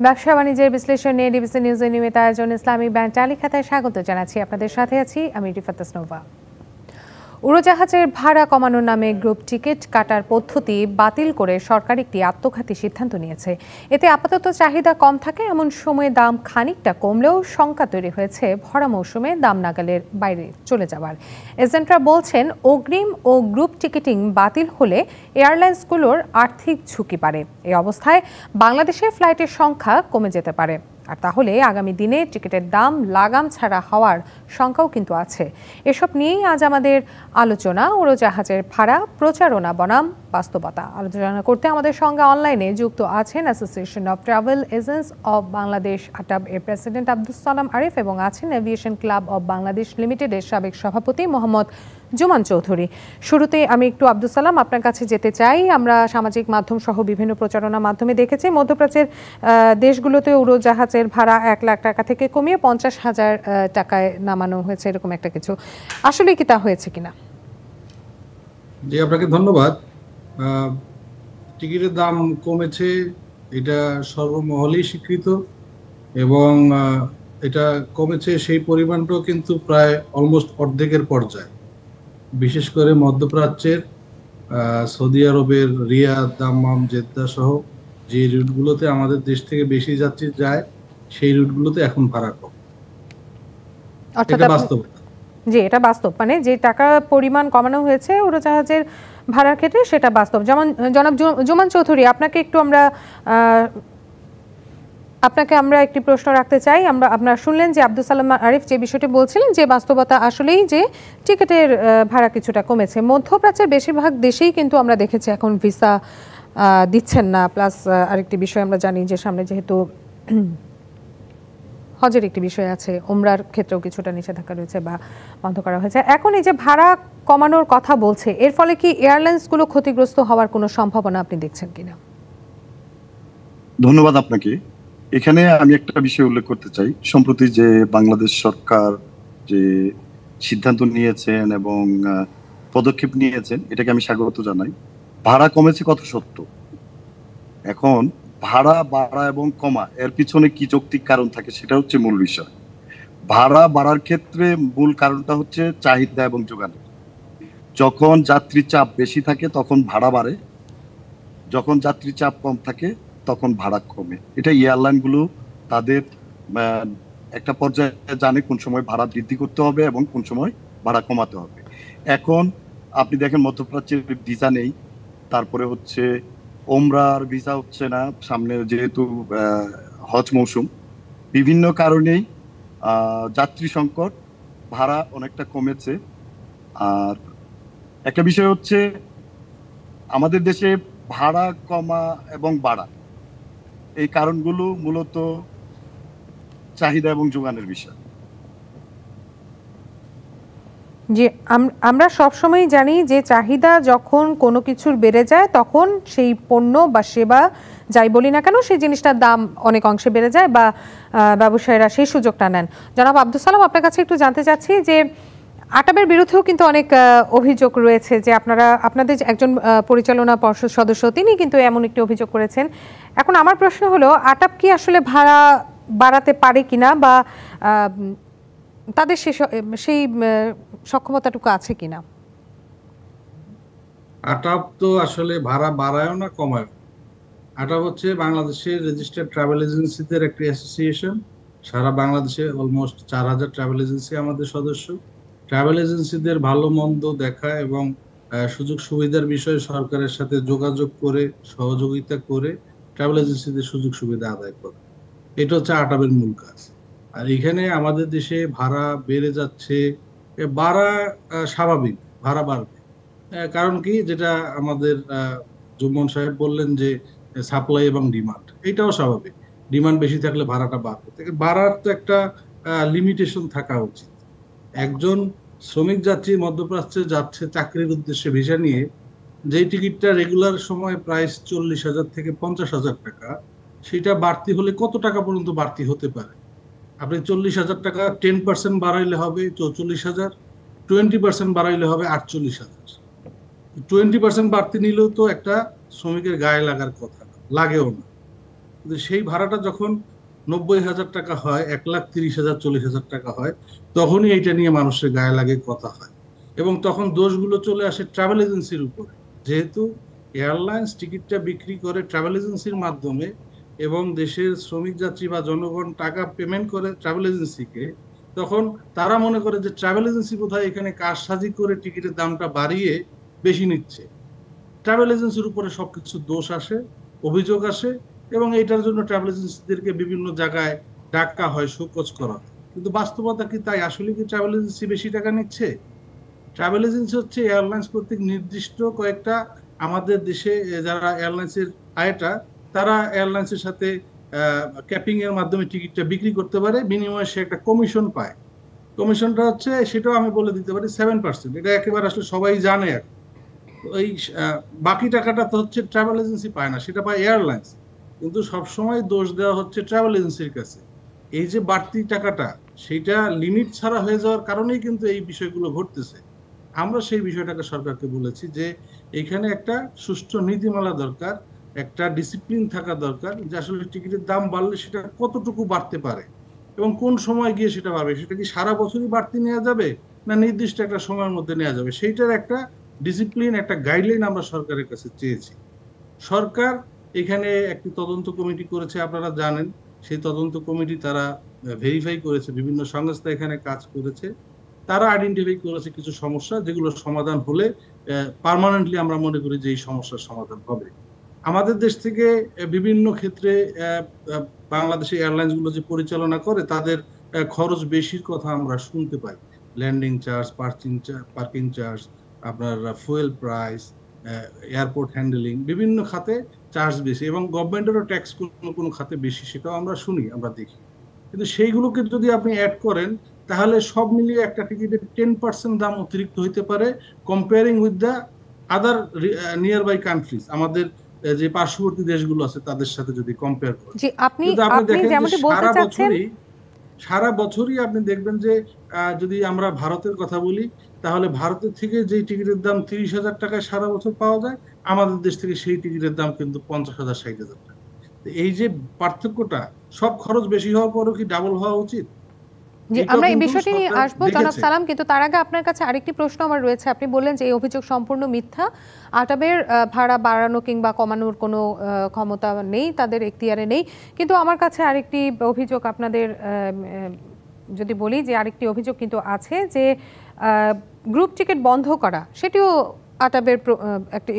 ব্যবসা বাণিজ্যের বিশ্লেষণ নিয়ে ডিবিসি নিউজের নিয়মিত আয়োজন ইসলামী ব্যাংক টালি খাতায় স্বাগত জানাচ্ছি। আপনাদের সাথে আছি আমি রিফাত নোভা। উড়োজাহাজের ভাড়া কমানোর নামে গ্রুপ টিকিট কাটার পদ্ধতি বাতিল করে সরকার একটি আত্মঘাতী সিদ্ধান্ত নিয়েছে। এতে আপাতত চাহিদা কম থাকে এমন সময়ে দাম খানিকটা কমলেও শঙ্কা তৈরি হয়েছে ভরা মৌসুমে দাম নাগালের বাইরে চলে যাওয়ার। এজেন্টরা বলছেন অগ্রিম ও গ্রুপ টিকিটিং বাতিল হলে এয়ারলাইন্সগুলোর আর্থিক ঝুঁকি বাড়ে। এই অবস্থায় বাংলাদেশের ফ্লাইটের সংখ্যা কমে যেতে পারে, আর তাহলে আগামী দিনে টিকিটের দাম লাগাম ছাড়া হওয়ার শঙ্কাও কিন্তু আছে। এসব নিয়েই আজ আমাদের আলোচনা। উড়োজাহাজের ভাড়া প্রচারণা বনাম বাস্তবতা আলোচনা করতে আমাদের সঙ্গে অনলাইনে যুক্ত আছেন association of travel agents of Bangladesh ATAB এর প্রেসিডেন্ট আব্দুস সালাম আরিফ এবং আছেন এভিয়েশন ক্লাব অব বাংলাদেশ লিমিটেডের সাবেক সভাপতি মোহাম্মদ জুমান চৌধুরী। শুরুতে আমি একটু আব্দুস সালাম আপনার কাছে যেতে চাই। আমরা সামাজিক মাধ্যম সহ বিভিন্ন প্রচারণার মাধ্যমে দেখেছি মধ্যপ্রাচ্যের দেশগুলোতে উড়োজাহাজের ভাড়া 1 লাখ টাকা থেকে কমিয়ে 50,000 টাকায় নামানো হয়েছে, এরকম একটা কিছু। আসলে কি তা হয়েছে কিনা? জি, আপনাকে ধন্যবাদ। টিকিটের দাম কমেছে, এটা সর্বমহলেই স্বীকৃত, এবং এটা কমেছে সেই পরিমাণটাও কিন্তু প্রায় অলমোস্ট অর্ধেকের পর্যায়ে। বিশেষ করে মধ্যপ্রাচ্যের সৌদি আরবের রিয়াদ, দাম্মাম, জেদ্দা সহ যে রুটগুলোতে আমাদের দেশ থেকে বেশি যাত্রী যায় সেই রুটগুলোতে এখন ভাড়া কম। এটা বাস্তব। জি, এটা বাস্তব, মানে যে টাকা পরিমাণ কমানো হয়েছে উড়োজাহাজের ভাড়ার ক্ষেত্রে সেটা বাস্তব। যেমন জনাব জুমান চৌধুরী, আপনাকে আমরা একটি প্রশ্ন রাখতে চাই। আপনারা শুনলেন যে আব্দুস সালাম আরিফ যে বিষয়টি বলছিলেন যে বাস্তবতা আসলেই যে টিকিটের ভাড়া কিছুটা কমেছে। মধ্যপ্রাচ্যের বেশিরভাগ দেশেই কিন্তু আমরা দেখেছি এখন ভিসা দিচ্ছেন না। প্লাস আরেকটি বিষয় আমরা জানি যে সামনে যেহেতু হজের একটি বিষয় আছে, ওমরার ক্ষেত্রেও কিছুটা নিষেধাজ্ঞা রয়েছে বা বন্ধ করা হয়েছে। এখন এই যে ভাড়া কমানোর কথা বলছে, এর ফলে কি এয়ারলাইন্সগুলো ক্ষতিগ্রস্ত হওয়ার কোনো সম্ভাবনা আপনি দেখছেন কিনা? ধন্যবাদ আপনাকে। এখানে আমি একটা বিষয় উল্লেখ করতে চাই। সম্প্রতি যে বাংলাদেশ সরকার যে সিদ্ধান্ত নিয়েছেন এবং পদক্ষেপ নিয়েছেন, এটাকে আমি স্বাগত জানাই। ভাড়া কমেছে কত সত্য, এখন ভাড়া বাড়া এবং কমা এর পিছনে কি যৌক্তিক কারণ থাকে সেটা হচ্ছে মূল বিষয়। ভাড়া বাড়ার ক্ষেত্রে মূল কারণটা হচ্ছে চাহিদা এবং যোগানের। যখন যাত্রী চাপ বেশি থাকে তখন ভাড়া বাড়ে, যখন যাত্রী চাপ কম থাকে তখন ভাড়া কমে। এটা এয়ারলাইন গুলো তাদের একটা পর্যায়ে জানে কোন সময় ভাড়া বৃদ্ধি করতে হবে এবং কোন সময় ভাড়া কমাতে হবে। এখন আপনি দেখেন মধ্যপ্রাচ্যের ভিসা নেই, তারপরে হচ্ছে ওমরার ভিসা হচ্ছে না, সামনে যেহেতু হজ মৌসুম, বিভিন্ন কারণেই যাত্রী সংকট, ভাড়া অনেকটা কমেছে। আর একটা বিষয় হচ্ছে আমাদের দেশে ভাড়া কমা এবং বাড়া এই কারণগুলো মূলত চাহিদা এবং যোগানের বিষয়। যে আমরা সবসময় জানি যে চাহিদা যখন কোনো কিছুর বেড়ে যায় তখন সেই পণ্য বা সেবা যাই বলি না কেন সেই জিনিসটার দাম অনেক অংশে বেড়ে যায় বা ব্যবসায়ীরা সেই সুযোগটা নেন। জনাব আব্দুস সালাম, আপনার কাছে একটু জানতে চাচ্ছি যে আটাবের বিরুদ্ধেও কিন্তু অনেক অভিযোগ রয়েছে যে আপনাদের একজন পরিচালনা পর্ষদ সদস্য তিনি কিন্তু এমন একটি অভিযোগ করেছেন। এখন আমার প্রশ্ন হলো, আটাব কি আসলে ভাড়া বাড়াতে পারে কিনা বা তাদের সেই সক্ষমতাটুকু আছে কিনা? আটাব তো আসলে ভাড়া বাড়ায়ও না কমায়। আটাব হচ্ছে বাংলাদেশের রেজিস্টার্ড ট্রাভেল এজেন্সিদের একটি অ্যাসোসিয়েশন। সারা বাংলাদেশে অলমোস্ট 4,000 ট্রাভেল এজেন্সি আমাদের সদস্য। ট্রাভেল এজেন্সিদের ভালো মন্দ দেখা এবং সুযোগ সুবিধার বিষয়ে সরকারের সাথে যোগাযোগ করে সহযোগিতা করে ট্রাভেল এজেন্সিদের সুযোগ সুবিধা আদায় করে, এটা হচ্ছে আটাবের মূল কাজ। আর এখানে আমাদের দেশে ভাড়া বেড়ে যাচ্ছে, বাড়া স্বাভাবিক, ভাড়া বাড়বে। কারণ কি, যেটা আমাদের জুম্মন সাহেব বললেন যে সাপ্লাই এবং ডিমান্ড, এটাও স্বাভাবিক। ডিমান্ড বেশি থাকলে ভাড়াটা বাড়বে। বাড়ার তো একটা লিমিটেশন থাকা উচিত। একজন শ্রমিক যাত্রী মধ্যপ্রাচ্যে যাচ্ছে চাকরির উদ্দেশ্যে ভিসা নিয়ে, যেই টিকিটটা রেগুলার সময় প্রাইস 40,000 থেকে 50,000 টাকা, সেটা বাড়তি হলে কত টাকা পর্যন্ত বাড়তি হতে পারে? আপনি 40,000 টাকা 10% বাড়াইলে হবে 44,000, 20% বাড়াইলে হবে 48,000। 20% বাড়তি নিলেও তো একটা শ্রমিকের গায়ে লাগার কথা, লাগেও না। কিন্তু সেই ভাড়াটা যখন 90,000 টাকা হয়, 1,30,000 40,000 টাকা হয়, তখনই এইটা নিয়ে মানুষের গায়ে লাগে, কথা হয়। এবং তখন দোষগুলো চলে আসে ট্রাভেল এজেন্সির উপরে, যেহেতু এয়ারলাইন্স টিকিটটা বিক্রি করে ট্রাভেল এজেন্সির মাধ্যমে এবং দেশের শ্রমিক যাত্রী বা জনগণ টাকা পেমেন্ট করে ট্রাভেল এজেন্সিকে, তখন তারা মনে করে যে ট্রাভেল এজেন্সি বোধহয় এখানে কারসাজি করে টিকিটের দামটা বাড়িয়ে বেশি নিচ্ছে। ট্রাভেল এজেন্সির উপরে সবকিছু দোষ আসে, অভিযোগ আসে, এবং এটার জন্য ট্রাভেল এজেন্সিদেরকে বিভিন্ন জায়গায় ডাকা হয়, শোকজ করা হয়। কিন্তু বাস্তবতা কি তাই? আসলে কি ট্রাভেল এজেন্সি বেশি টাকা নিচ্ছে? ট্রাভেল এজেন্সি হচ্ছে এয়ারলাইন্স কর্তৃক নির্দিষ্ট কয়েকটা, আমাদের দেশে যারা এয়ারলাইন্সের আয়টা, তারা এয়ারলাইন্সের সাথে ক্যাপিং এর মাধ্যমে টিকিটটা বিক্রি করতে পারে, বিনিময়ে সে একটা কমিশন পায়। কমিশনটা হচ্ছে, সেটাও আমি বলে দিতে পারি, 7%। এটা একেবারে আসলে সবাই জানে এখন। ওই বাকি টাকাটা তো হচ্ছে ট্রাভেল এজেন্সি পায় না, সেটা পায় এয়ারলাইন্স। কিন্তু সবসময় দোষ দেওয়া হচ্ছে ট্রাভেল এজেন্সির কাছে। এই যে বাড়তি টাকাটা, সেটা লিমিট ছাড়া হয়ে যাওয়ার কারণেই কিন্তু এই বিষয়গুলো ঘটতেছে। আমরা সেই বিষয়টাকে সরকারকে বলেছি যে এখানে একটা সুষ্ঠু নীতিমালা দরকার, একটা ডিসিপ্লিন থাকা দরকার, যে আসলে টিকিটের দাম বাড়লে সেটা কতটুকু বাড়তে পারে এবং কোন সময় গিয়ে সেটা বাড়বে। সেটা কি সারা বছরই বাড়তি নেওয়া যাবে, না নির্দিষ্ট একটা সময়ের মধ্যে নেওয়া যাবে? সেইটার একটা ডিসিপ্লিন, একটা গাইডলাইন আমরা সরকারের কাছে চেয়েছি। সরকার এখানে একটি তদন্ত কমিটি করেছে, আপনারা জানেন। সেই তদন্ত কমিটি তারা ভেরিফাই করেছে, বিভিন্ন সংস্থা এখানে কাজ করেছে, তারা আইডেন্টিফাই করেছে কিছু সমস্যা, যেগুলো সমাধান হলে পার্মানেন্টলি আমরা মনে করি যে এই সমস্যার সমাধান হবে। আমাদের দেশ থেকে বিভিন্ন ক্ষেত্রে বাংলাদেশের এয়ারলাইন্স গুলো যে পরিচালনা করে, তাদের খরচ বেশির কথা আমরা শুনতে পাই। ল্যান্ডিং চার্জ, পার্কিং চার্জ, আপনার ফুয়েল প্রাইস, এয়ারপোর্ট হ্যান্ডেলিং, বিভিন্ন খাতে চার্জ বেশি, এবং গভর্নমেন্টেরও ট্যাক্স কোনো কোনো খাতে বেশি, সেটাও আমরা শুনি, আমরা দেখি। কিন্তু সেইগুলোকে যদি আপনি অ্যাড করেন, তাহলে সব মিলিয়ে একটা টিকিটের 10% দাম অতিরিক্ত হইতে পারে, comparing with the other nearby countries, আমাদের যে পার্শ্ববর্তী দেশগুলো আছে তাদের সাথে যদি কম্পেয়ার করেন। জি, আপনি কিন্তু আপনি দেখেন যেমনটি যে বলতে চাচ্ছেন, সারা বছরই আপনি দেখবেন যে যদি আমরা ভারতের কথা বলি, তাহলে ভারতের থেকে যে টিকিটের দাম 30,000 টাকায় সারা বছর পাওয়া যায়, আমাদের দেশ থেকে সেই টিকিটের দাম কিন্তু 50,000 60,000 টাকা। এই যে পার্থক্যটা, সব খরচ বেশি হওয়ার পরও কি ডাবল হওয়া উচিত? জি, আমরা এই বিষয়টি নিয়ে আসবো জনাব সালাম, কিন্তু তার আগে আপনার কাছে আরেকটি প্রশ্ন আমার রয়েছে। আপনি বললেন যে এই অভিযোগ সম্পূর্ণ মিথ্যা, আটাবের ভাড়া বাড়ানো কিংবা কমানোর কোনো ক্ষমতা নেই, তাদের এখতিয়ারে নেই। কিন্তু আমার কাছে আরেকটি অভিযোগ আপনাদের, যদি বলি যে আরেকটি অভিযোগ কিন্তু আছে যে গ্রুপ টিকিট বন্ধ করা, সেটিও আটাবের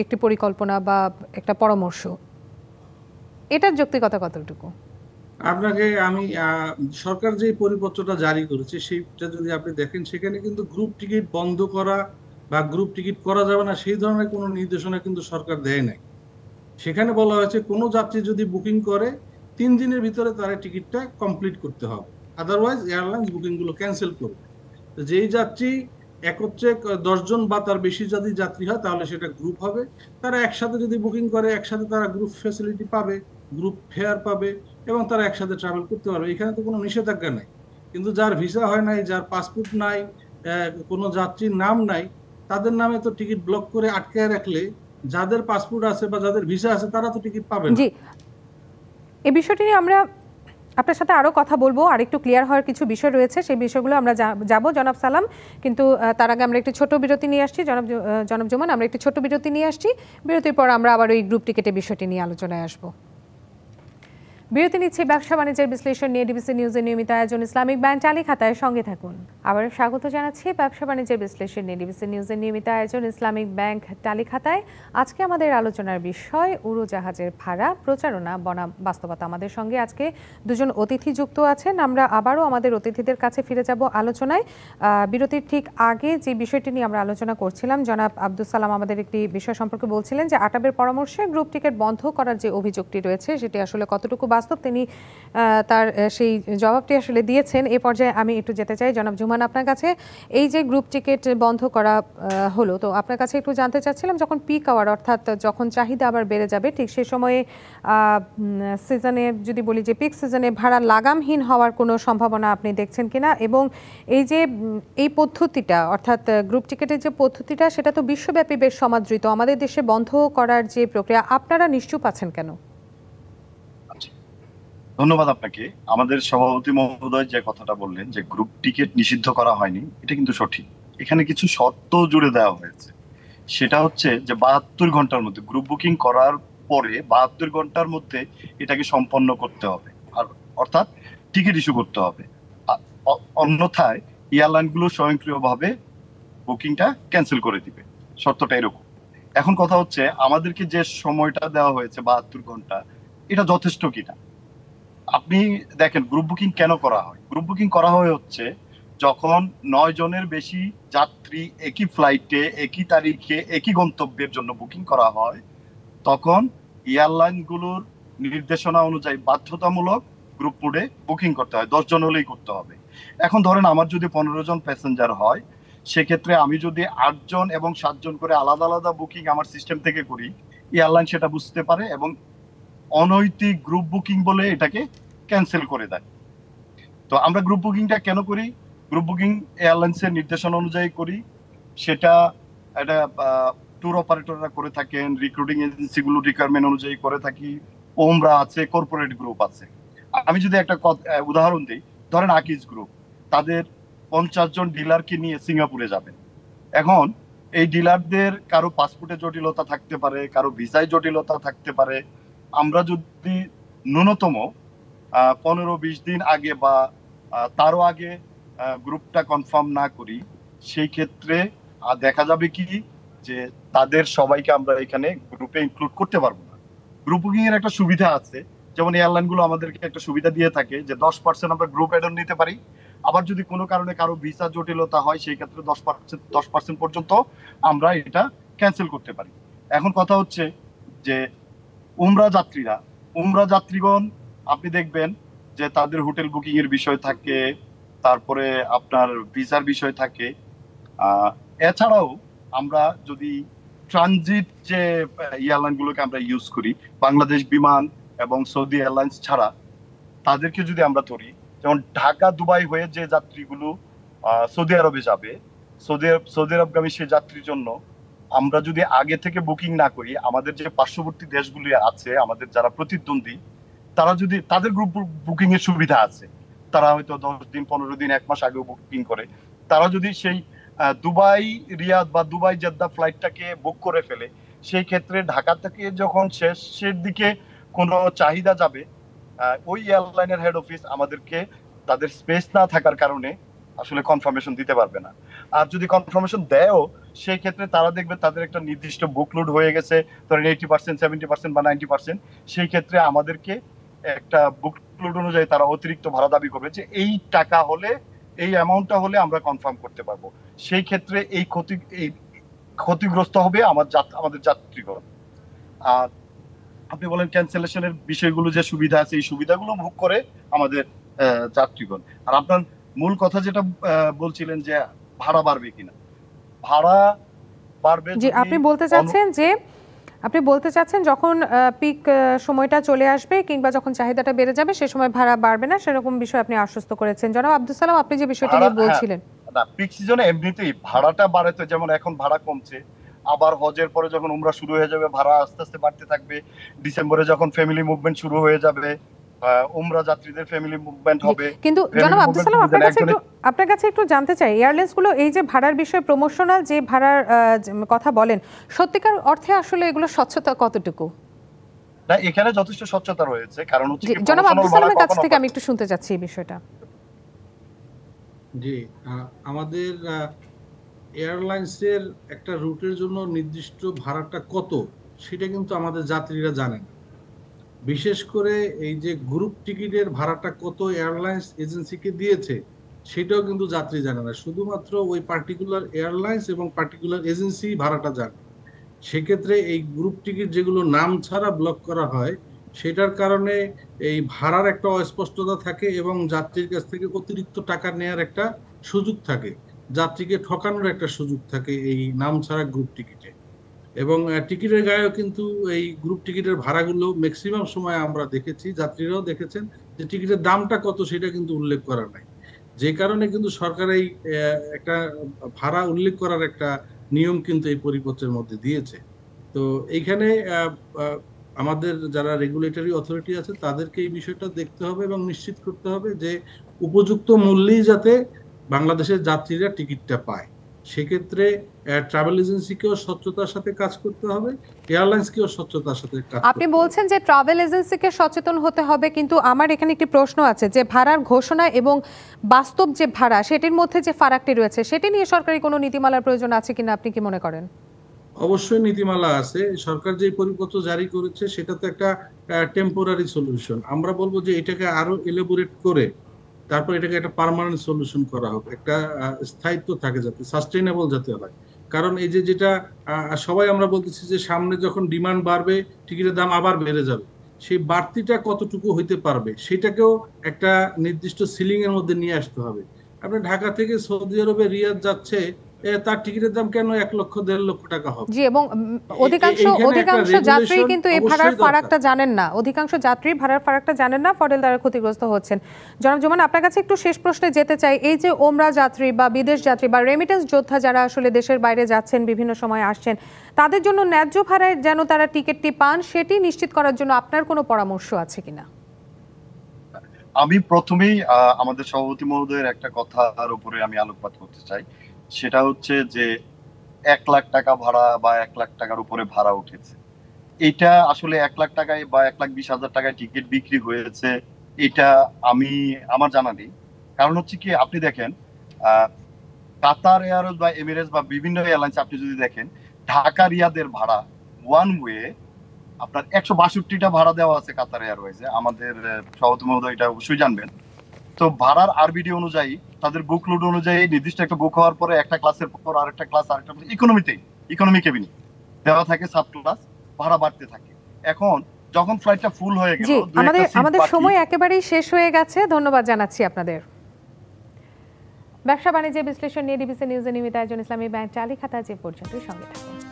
একটি পরিকল্পনা বা একটা পরামর্শ। এটার যৌক্তিকতা কতটুকু? আপনাকে আমি সরকার যে পরিপত্রটা জারি করেছে, সেইটা যদি আপনি দেখেন, সেখানে কিন্তু গ্রুপ টিকিট বন্ধ করা বা গ্রুপ টিকিট করা যাবে না সেই ধরনের কোনো নির্দেশনা কিন্তু সরকার দেয় নাই। সেখানে বলা হয়েছে কোনো যাত্রী যদি বুকিং করে 3 দিনের ভিতরে তার টিকিটটা কমপ্লিট করতে হবে, আদারওয়াইজ এয়ারলাইন্স বুকিং গুলো ক্যান্সেল করবে। যেই যাত্রী একত্রে 10 জন বা তার বেশি যদি যাত্রী হয়, তাহলে সেটা গ্রুপ হবে। তারা একসাথে যদি বুকিং করে, একসাথে তারা গ্রুপ ফ্যাসিলিটি পাবে, গ্রুপ ফেয়ার পাবে, এবং তারা একসাথে ট্রাভেল করতে পারবে। এখানে তো কোনো নিষেধাজ্ঞা নাই। কিন্তু যার ভিসা হয় নাই, যার পাসপোর্ট নাই, কোনো যাত্রীর নাম নাই, তাদের নামে তো টিকিট ব্লক করে আটকায় রাখলে যাদের পাসপোর্ট আছে বা যাদের ভিসা আছে তারা তো টিকিট পাবে না। জি, এই বিষয়টি নিয়ে আমরা আপনার সাথে আরও কথা বলবো, আর একটু ক্লিয়ার হওয়ার কিছু বিষয় রয়েছে, সেই বিষয়গুলো আমরা যাব জনাব সালাম। কিন্তু তার আগে আমরা একটি ছোট বিরতি নিয়ে আসছি। জনাব জুমান, আমরা একটি ছোট বিরতি নিয়ে আসছি। বিরতির পর আমরা আবার ওই গ্রুপ টিকেটের বিষয়টি নিয়ে আলোচনায় আসবো। বিরতি নিচ্ছে ব্যবসা বাণিজ্যের বিশ্লেষণ নিয়ে ডিবিসি নিউজের নিয়মিত আয়োজন ইসলামিক ব্যাংক চালি খাতায়, সঙ্গে থাকুন। আবার স্বাগত জানাচ্ছি ব্যবসা বাণিজ্যের বিশ্লেষণ নিয়ে ডিবিসি নিউজের নিয়মিত আয়োজন ইসলামিক ব্যাংক টালি খাতায়। আজকে আমাদের আলোচনার বিষয় উড়োজাহাজের ভাড়া, প্রচারণা বনাম বাস্তবতা। আমাদের সঙ্গে আজকে দুজন অতিথি যুক্ত আছেন। আমরা আবারও আমাদের অতিথিদের কাছে ফিরে যাব আলোচনায়। বিরতির ঠিক আগে যে বিষয়টি নিয়ে আমরা আলোচনা করছিলাম, জনাব আব্দুল সালাম আমাদের একটি বিষয় সম্পর্কে বলছিলেন যে আটাবের পরামর্শে গ্রুপ টিকিট বন্ধ করার যে অভিযোগটি রয়েছে, সেটি আসলে কতটুকু বাস্তব, তিনি তার সেই জবাবটি আসলে দিয়েছেন। এ পর্যায়ে আমি একটু যেতে চাই জনাব জুমান আপনার কাছে। এই যে গ্রুপ টিকিট বন্ধ করা হলো, তো আপনার কাছে একটু জানতে চাচ্ছিলাম, যখন পিক আওয়ার অর্থাৎ যখন চাহিদা আবার বেড়ে যাবে, ঠিক সেই সময়ে সিজনে, যদি বলি যে পিক সিজনে ভাড়া লাগামহীন হওয়ার কোনো সম্ভাবনা আপনি দেখছেন কিনা? এবং এই যে এই পদ্ধতিটা, অর্থাৎ গ্রুপ টিকিটের যে পদ্ধতিটা, সেটা তো বিশ্বব্যাপী বেশ সমাদৃত। আমাদের দেশে বন্ধ করার যে প্রক্রিয়া, আপনারা নিশ্চুপ আছেন কেন? ধন্যবাদ আপনাকে। আমাদের সভাপতি মহোদয় যে কথাটা বললেন যে গ্রুপ টিকিট নিষিদ্ধ করা হয়নি, এটা কিন্তু সঠিক। এখানে কিছু শর্ত জুড়ে দেওয়া হয়েছে। সেটা হচ্ছে যে 72 ঘন্টার মধ্যে গ্রুপ বুকিং করার পরে 72 ঘন্টার মধ্যে এটাকে সম্পন্ন করতে হবে, আর অর্থাৎ টিকিট ইস্যু করতে হবে। অন্যথায় এয়ারলাইন গুলো স্বয়ংক্রিয়ভাবে বুকিংটা ক্যান্সেল করে দিবে। শর্তটা এরকম। এখন কথা হচ্ছে আমাদেরকে যে সময়টা দেওয়া হয়েছে 72 ঘন্টা, এটা যথেষ্ট কিনা। আপনি দেখেন গ্রুপ বুকিং কেন করা হয়। গ্রুপ বুকিং করা হয় হচ্ছে যখন 9 জনের বেশি যাত্রী একই ফ্লাইটে একই তারিখে একই গন্তব্যের জন্য বুকিং করা হয়, তখন এয়ারলাইন গুলোর নির্দেশনা অনুযায়ী বাধ্যতামূলক গ্রুপ মোডে বুকিং করতে হয়। 10 জন হলেই করতে হবে। এখন ধরেন আমার যদি 15 জন প্যাসেঞ্জার হয়, সেক্ষেত্রে আমি যদি 8 জন এবং 7 জন করে আলাদা আলাদা বুকিং আমার সিস্টেম থেকে করি, এয়ারলাইন সেটা বুঝতে পারে এবং অনৈতিক গ্রুপ বুকিং বলে এটাকে ক্যান্সেল করে দেয়। তো আমরা গ্রুপ বুকিংটা কেন করি? গ্রুপ বুকিং এয়ারলাইন্সের নির্দেশনা অনুযায়ী করি। সেটা একটা ট্যুর অপারেটররা করে থাকেন, রিক্রুটিং এজেন্সিগুলো রিকোয়ারমেন্ট অনুযায়ী করে থাকি, ওমরা আছে, কর্পোরেট গ্রুপ আছে। আমি যদি একটা উদাহরণ দিই, ধরেন আকিজ গ্রুপ তাদের 50 জন ডিলারকে নিয়ে সিঙ্গাপুরে যাবেন। এখন এই ডিলারদের কারো পাসপোর্টে জটিলতা থাকতে পারে, কারো ভিসায় জটিলতা থাকতে পারে। আমরা যদি ন্যূনতম 15-20 দিন আগে বা তারও আগে গ্রুপটা কনফার্ম না করি, সেই ক্ষেত্রে দেখা যাবে কি যে তাদের সবাইকে আমরা এখানে গ্রুপে ইনক্লুড করতে পারবো না। গ্রুপ বুকিং এর একটা সুবিধা আছে, যেমন এয়ারলাইন গুলো আমাদেরকে একটা সুবিধা দিয়ে থাকে যে 10% আমরা গ্রুপ অ্যাড অন নিতে পারি। আবার যদি কোনো কারণে কারো ভিসা জটিলতা হয়, সেই ক্ষেত্রে 10% পর্যন্ত আমরা এটা ক্যান্সেল করতে পারি। এখন কথা হচ্ছে যে উমরা যাত্রীগণ আপনি দেখবেন যে তাদের হোটেল বুকিং এর বিষয় থাকে, তারপরে আপনার ভিসার বিষয় থাকে। এছাড়াও আমরা যদি ট্রানজিট যে এয়ারলাইন গুলোকে আমরা ইউজ করি, বাংলাদেশ বিমান এবং সৌদি এয়ারলাইন্স ছাড়া, তাদেরকে যদি আমরা ধরি, যেমন ঢাকা দুবাই হয়ে যে যাত্রীগুলো সৌদি আরবে যাবে, সৌদি আরবগামী সে যাত্রীর জন্য আমরা যদি আগে থেকে বুকিং না করি, আমাদের যে পার্শ্ববর্তী দেশগুলি আছে, আমাদের যারা প্রতিদ্বন্দ্বী, তারা যদি তাদের গ্রুপ বুকিং এর সুবিধা আছে, তারা হয়তো 10 দিন 15 দিন 1 মাস আগেও বুকিং করে, তারা যদি সেই দুবাই রিয়াদ বা দুবাই জেদ্দা ফ্লাইটটাকে বুক করে ফেলে, সেই ক্ষেত্রে ঢাকা থেকে যখন শেষের দিকে কোনো চাহিদা যাবে, ওই এয়ারলাইনের হেড অফিস আমাদেরকে তাদের স্পেস না থাকার কারণে আসলে কনফার্মেশন দিতে পারবে না। আর যদি কনফার্মেশন দেয়ও, সেই ক্ষেত্রে তারা দেখবে তাদের একটা নির্দিষ্ট বুকলোড হয়ে গেছে, ধরেন 80%, 70% বা 90%। সেই ক্ষেত্রে আমাদেরকে একটা বুকলোড অনুযায়ী তারা অতিরিক্ত ভাড়া দাবি করবে যে এই টাকা হলে, এই অ্যামাউন্টটা হলে আমরা কনফার্ম করতে পারবো। সেই ক্ষেত্রে এই ক্ষতিগ্রস্ত হবে আমাদের যাত্রীগণ। আর আপনি বলেন ক্যান্সেলেশনের বিষয়গুলো, যে সুবিধা আছে এই সুবিধাগুলো ভোগ করে আমাদের যাত্রীগণ। আর আপনার মূল কথা যেটা বলছিলেন যে ভাড়া বাড়বে কিনা, ভাড়া বাড়বে জি, আপনি বলতে চাচ্ছেন যখন পিক সময়টা চলে আসবে কিংবা যখন চাহিদাটা বেড়ে যাবে, সে সময় ভাড়া বাড়বে না, সেরকম বিষয় আপনি আশ্বস্ত করেছেন। জনাব আব্দুল সালাম, আপনি যে বিষয়টা নিয়ে বলছিলেন। না, পিক সিজনে এমনিতেই ভাড়াটা বাড়ে, তো যেমন এখন ভাড়া কমছে, আবার হজের পরে যখন উমরা শুরু হয়ে যাবে ভাড়া আস্তে আস্তে বাড়তে থাকবে। ডিসেম্বরে যখন ফ্যামিলি মুভমেন্ট শুরু হয়ে যাবে, উমরা যাত্রীদের ফ্যামিলি মুভমেন্ট হবে। কিন্তু জনাব আব্দুল সালাম, আপনার কাছে একটু জানতে চাই, এয়ারলাইন্স গুলো এই যে ভাড়ার বিষয়ে প্রমোশনাল যে ভাড়ার কথা বলেন, সত্যিকার অর্থে আসলে এগুলো স্বচ্ছতা কতটুকু? না, এখানে যথেষ্ট স্বচ্ছতা রয়েছে, কারণ হচ্ছে জনাব আব্দুল সালামের কাছ থেকে আমি একটু শুনতে চাচ্ছি এই বিষয়টা। জি, আমাদের এয়ারলাইন্সের একটা রুটের জন্য নির্দিষ্ট ভাড়াটা কত, সেটা কিন্তু আমাদের যাত্রীরা জানে না। বিশেষ করে এই যে গ্রুপ টিকিটের ভাড়াটা কত এয়ারলাইন্স এজেন্সিকে দিয়েছে, সেটাও কিন্তু যাত্রী জানে না। শুধুমাত্র ওই পার্টিকুলার এয়ারলাইন্স এবং পার্টিকুলার এজেন্সি ভাড়াটা জানে। সেক্ষেত্রে এই গ্রুপ টিকিট যেগুলো নাম ছাড়া ব্লক করা হয়, সেটার কারণে এই ভাড়ার একটা অস্পষ্টতা থাকে এবং যাত্রীর কাছ থেকে অতিরিক্ত টাকা নেওয়ার একটা সুযোগ থাকে, যাত্রীকে ঠকানোর একটা সুযোগ থাকে এই নাম ছাড়া গ্রুপ টিকিটে। এবং টিকিটের গায়েও কিন্তু এই গ্রুপ টিকিটের ভাড়াগুলো ম্যাক্সিমাম সময় আমরা দেখেছি, যাত্রীরাও দেখেছেন, যে টিকিটের দামটা কত সেটা কিন্তু উল্লেখ করা নাই। যে কারণে কিন্তু সরকার এই একটা ভাড়া উল্লেখ করার একটা নিয়ম কিন্তু এই পরিপত্রের মধ্যে দিয়েছে। তো এইখানে আমাদের যারা রেগুলেটরি অথরিটি আছে তাদেরকে এই বিষয়টা দেখতে হবে এবং নিশ্চিত করতে হবে যে উপযুক্ত মূল্যেই যাতে বাংলাদেশের যাত্রীরা টিকিটটা পায়। সেক্ষেত্রে ট্রাভেল এজেন্সিকেও স্বচ্ছতার সাথে কাজ করতে হবে, এয়ারলাইন্সকেও স্বচ্ছতার সাথে কাজ করতে আপনি হবে। বলছেন যে ট্রাভেল এজেন্সিকে সচেতন হতে হবে, কিন্তু আমার এখানে একটি প্রশ্ন আছে যে ভাড়ার ঘোষণা এবং বাস্তব যে ভাড়া সেটির মধ্যে যে ফারাকটি রয়েছে সেটি নিয়ে সরকারি কোনো নীতিমালার প্রয়োজন আছে কিনা আপনি কি মনে করেন? অবশ্যই নীতিমালা আছে। সরকার যে পরিপত্র জারি করেছে সেটা তো একটা টেম্পোরারি সলিউশন। আমরা বলবো যে এটাকে আরো এলাবোরেট করে তারপর এটাকে একটা পার্মানেন্ট সলিউশন করা হোক, একটা স্থায়িত্ব থাকে, যাতে সাস্টেইনেবল যাতে হয়। কারণ এই যে যেটা সবাই আমরা বলতেছি যে সামনে যখন ডিমান্ড বাড়বে টিকিটের দাম আবার বেড়ে যাবে, সেই বাড়তিটা কতটুকু হইতে পারবে সেটাকেও একটা নির্দিষ্ট সিলিং এর মধ্যে নিয়ে আসতে হবে। আপনি ঢাকা থেকে সৌদি আরবে রিয়াদ যাচ্ছে, তার টিকিটের দাম কেন 1 লক্ষ 1.5 লক্ষ টাকা হবে? জি, এবং অধিকাংশ যাত্রী কিন্তু এই ভাড়ার ফারাকটা জানেন না, অধিকাংশ যাত্রী ভাড়ার ফারাকটা জানেন না, ফলে তারা ক্ষতিগ্রস্ত হচ্ছেন। জনাব জুমান, আপনার কাছে একটু শেষ প্রশ্নে যেতে চাই। এই যে ওমরা যাত্রী বা বিদেশ যাত্রী বা রেমিটেন্স যোদ্ধা যারা আসলে দেশের বাইরে যাচ্ছেন, বিভিন্ন সময় আসছেন, তাদের জন্য ন্যায্য ভাড়ায় যেন তারা টিকিটটি পান সেটি নিশ্চিত করার জন্য আপনার কোনো পরামর্শ আছে কিনা? আমি প্রথমেই আমাদের সভাপতি মহোদয়ের একটা কথার উপরে আমি আলোকপাত করতে চাই। সেটা হচ্ছে যে 1 লাখ টাকা ভাড়া বা 1 লাখ টাকার উপরে ভাড়া উঠেছে, এটা আসলে 1 লাখ টাকায় বা 1,20,000 টাকায় টিকিট বিক্রি হয়েছে, এটা আমার জানা নেই। কারণ হচ্ছে কি, আপনি দেখেন কাতার এয়ারওয়েজ বা এমিরেটস বা বিভিন্ন এয়ারলাইন্স আপনি যদি দেখেন, ঢাকা রিয়াদের ভাড়া ওয়ান ওয়ে আপনার 162টা ভাড়া দেওয়া আছে কাতার এয়ারওয়েজে। আমাদের সভাপতি মহোদয় এটা অবশ্যই জানবেন। তো ভাড়ার আরবিডি অনুযায়ী, তাদের বুক লোড অনুযায়ী নির্দিষ্ট একটা বুক হওয়ার পরে একটা ক্লাসের পর আরেকটা ক্লাস ইকোনমি কেবিনে দেওয়া থাকে সাব ক্লাস, ভাড়া বাড়তে থাকে। এখন যখন ফ্লাইটটা ফুল হয়ে গেল, আমাদের সময় একেবারেই শেষ হয়ে গেছে। ধন্যবাদ জানাচ্ছি আপনাদের। ব্যবসা বাণিজ্য বিশ্লেষণ নিয়ে ডিবিসি নিউজের নিয়মিত আয়োজন ইসলামী ব্যাংক চালি খাতা যে পর্যন্তই সঙ্গে থাকুন।